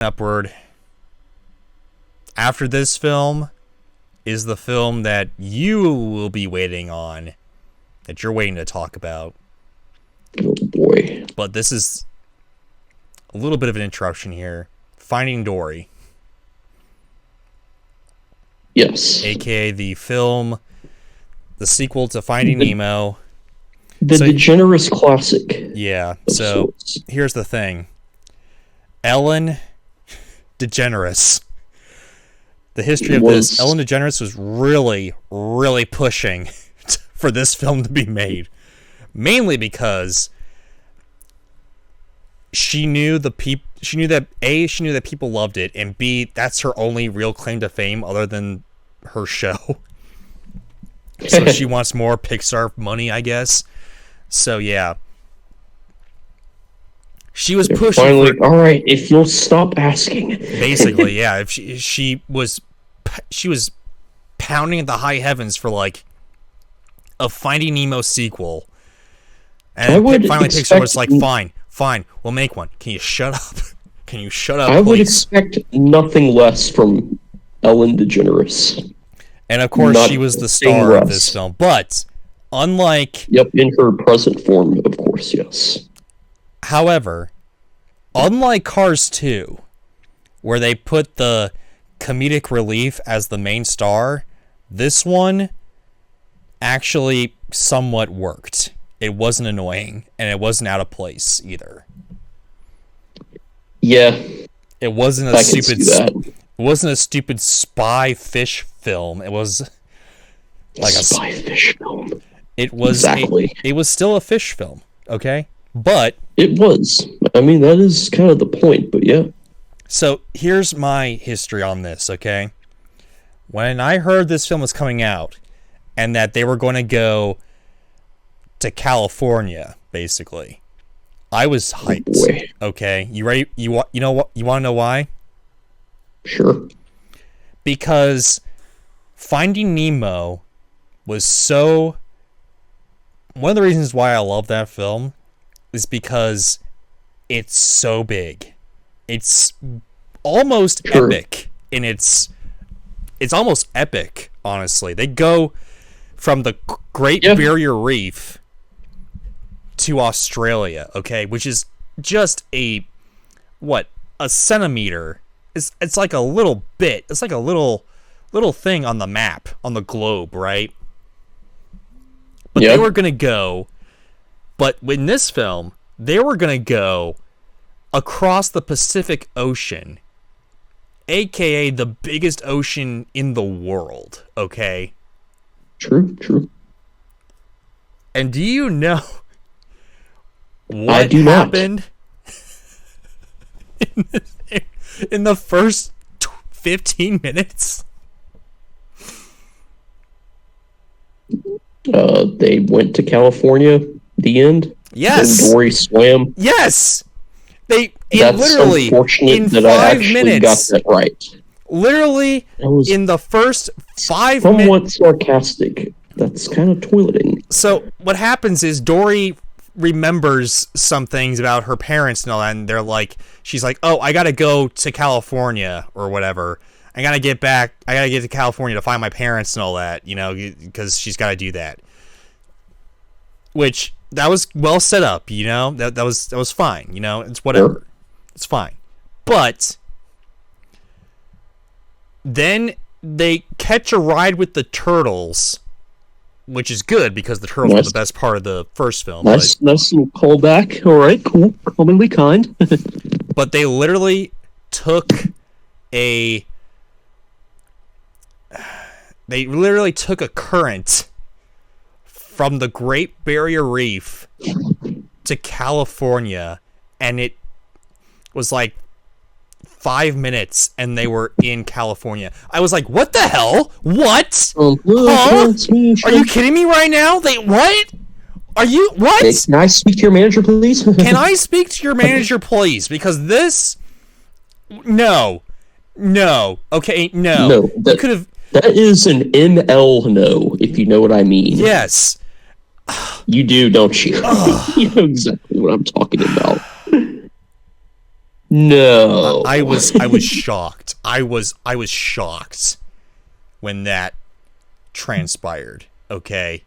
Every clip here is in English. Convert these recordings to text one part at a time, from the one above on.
upward. After this film is the film that you will be waiting on, that you're waiting to talk about. Oh boy. But this is a little bit of an interruption here. Finding Dory. Yes. AKA the film, the sequel to Finding Nemo. The DeGeneres classic. Yeah, so here's the thing. Ellen DeGeneres. The history of this, Ellen DeGeneres was really, really pushing for this film to be made. Mainly because she knew that A, she knew that people loved it, and B, that's her only real claim to fame other than her show. So she wants more Pixar money, I guess. So yeah. She was pushing finally, all right, if you'll stop asking. Basically, yeah. If she was pounding at the high heavens for like a Finding Nemo sequel. And finally Pixar was like, fine, we'll make one. Can you shut up? Can you shut up, please? I would expect nothing less from Ellen DeGeneres. And of course, she was the star of this film. But unlike... Yep, in her present form, of course, yes. However, unlike Cars 2, where they put the comedic relief as the main star, this one actually somewhat worked. It wasn't annoying, and it wasn't out of place either. Yeah, it wasn't a stupid spy fish film. It was like a spy fish film. It was it was still a fish film, okay? But it was. I mean, that is kind of the point, but yeah. So here's my history on this, okay? When I heard this film was coming out and that they were going to go to California, basically, I was hyped. Okay, you ready? You know what? You want to know why? Sure. Because Finding Nemo was so... One of the reasons why I love that film is because it's so big. It's almost epic. And it's almost epic, honestly. They go from the Great Barrier Reef to Australia, okay? Which is just a centimeter. It's like a little bit. It's like a little thing on the map, on the globe, right? But they were going to go... But in this film, they were going to go across the Pacific Ocean, a.k.a. the biggest ocean in the world, okay? True. And do you know what happened in the first 15 minutes? They went to California. The end. Yes. And Dory swam. Yes. That's literally unfortunate that I actually got that right. Literally in the first 5 minutes. Somewhat sarcastic. That's kind of toileting. So what happens is Dory remembers some things about her parents and all that, and they're like, she's like, oh, I gotta go to California or whatever. I gotta get to California to find my parents and all that, you know, because she's gotta do that. Which that was well set up, you know. That was fine, you know. It's whatever. Sure. It's fine. But then they catch a ride with the turtles, which is good because the turtles were the best part of the first film. Nice little callback. All right, cool. Commonly kind. But they literally took a current from the Great Barrier Reef to California, and it was like 5 minutes, and they were in California. I was like, what the hell? What? Huh? Are you kidding me right now? What? Are you... What? Hey, can I speak to your manager, please? Can I speak to your manager, please? Because this... No. Okay, no. No. You could have... That is an ML no, if you know what I mean. Yes. You do, don't you? You know exactly what I'm talking about. No. I was shocked. I was shocked when that transpired. Okay.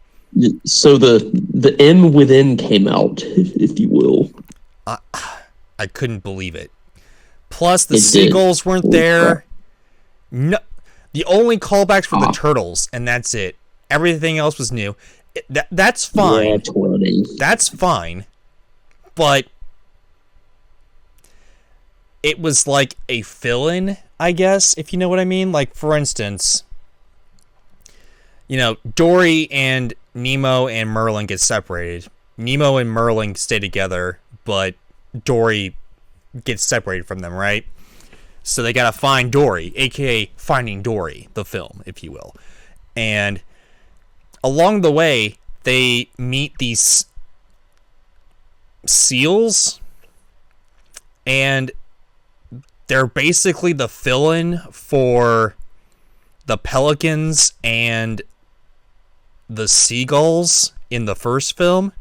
So the M within came out, if you will. I couldn't believe it. Plus the It did. seagulls weren't Holy crap. there. No, the only callbacks were the Ah, turtles, and that's it. Everything else was new. That's yeah, fine. 20. That's fine. But it was like a fill-in, I guess, if you know what I mean. Like, for instance, Dory and Nemo and Merlin get separated. Nemo and Merlin stay together, but Dory gets separated from them, right? So they gotta find Dory, aka Finding Dory, the film, if you will. And along the way, they meet these seals, and they're basically the fill-in for the pelicans and the seagulls in the first film,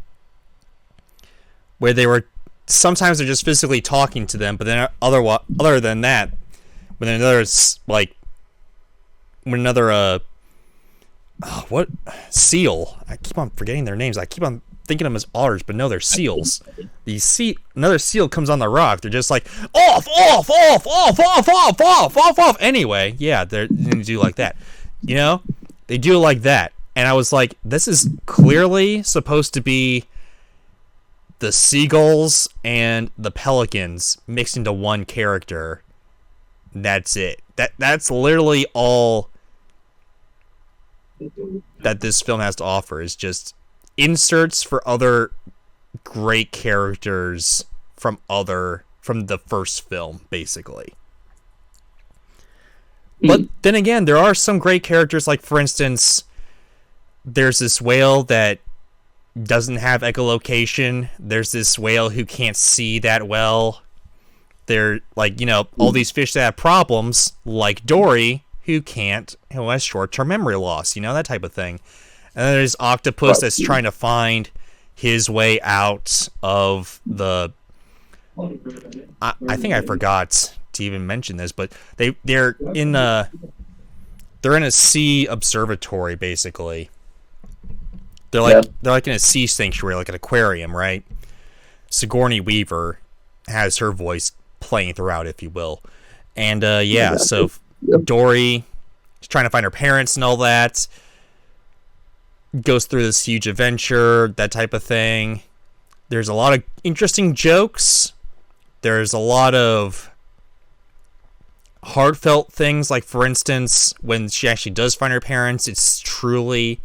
where sometimes they're just physically talking to them, but then other than that, when another what seal? I keep on forgetting their names. I keep on thinking of them as otters, but no, they're seals. Another seal comes on the rock. They're just like off, off, off, off, off, off, off, off, off. Anyway, yeah, they do like that. They do it like that, and I was like, this is clearly supposed to be the seagulls and the pelicans mixed into one character. That's it. That's literally all that this film has to offer, is just inserts for other great characters from the first film, basically. But then again, there are some great characters, like, for instance, there's this whale that doesn't have echolocation. There's this whale who can't see that well. They're like, all these fish that have problems, like Dory, who has short-term memory loss, that type of thing. And then there's Octopus that's trying to find his way out of the... I think I forgot to even mention this, but they're in a sea observatory, basically. They're like in a sea sanctuary, like an aquarium, right? Sigourney Weaver has her voice playing throughout, if you will. And so Dory is trying to find her parents and all that. Goes through this huge adventure, that type of thing. There's a lot of interesting jokes. There's a lot of heartfelt things, like, for instance, when she actually does find her parents, it's truly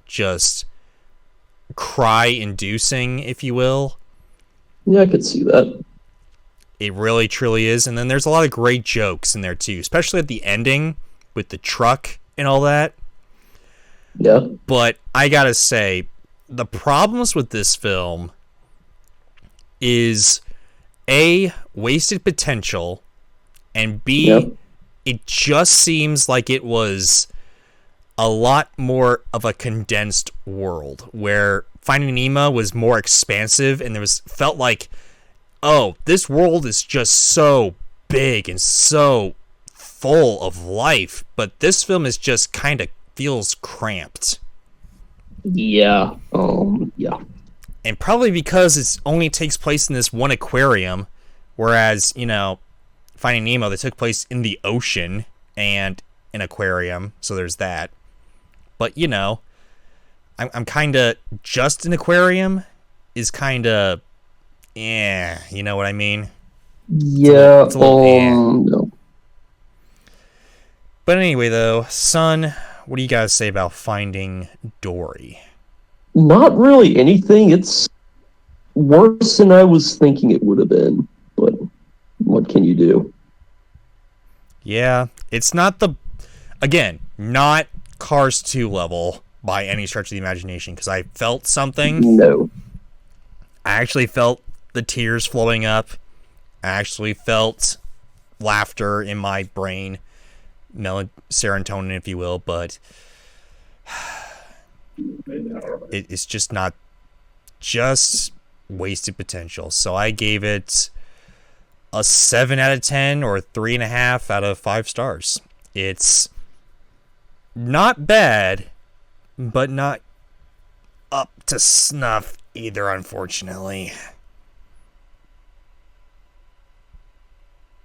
just cry-inducing, if you will. Yeah, I could see that. It really, truly is. And then there's a lot of great jokes in there, too, especially at the ending with the truck and all that. Yeah. But I gotta say, the problems with this film is A, wasted potential, and B, it just seems like it was a lot more of a condensed world, where Finding Nemo was more expansive, and felt like, oh, this world is just so big and so full of life, but this film is just kind of feels cramped. Yeah. Yeah. And probably because it only takes place in this one aquarium, whereas, Finding Nemo, they took place in the ocean and an aquarium, so there's that. But, I'm kind of just an aquarium is kind of, you know what I mean? Yeah. It's a little, No. But anyway, though, son, what do you guys say about Finding Dory? Not really anything. It's worse than I was thinking it would have been. But what can you do? Yeah, it's not not Cars 2 level by any stretch of the imagination, because I felt something. No. I actually felt the tears flowing up. I actually felt laughter in my brain, serotonin, if you will, but it's just not, just wasted potential. So I gave it a 7 out of 10 or 3.5 out of 5 stars. It's not bad, but not up to snuff either, unfortunately.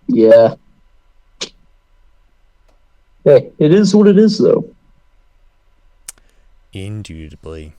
Yeah. Hey, it is what it is, though. Indubitably.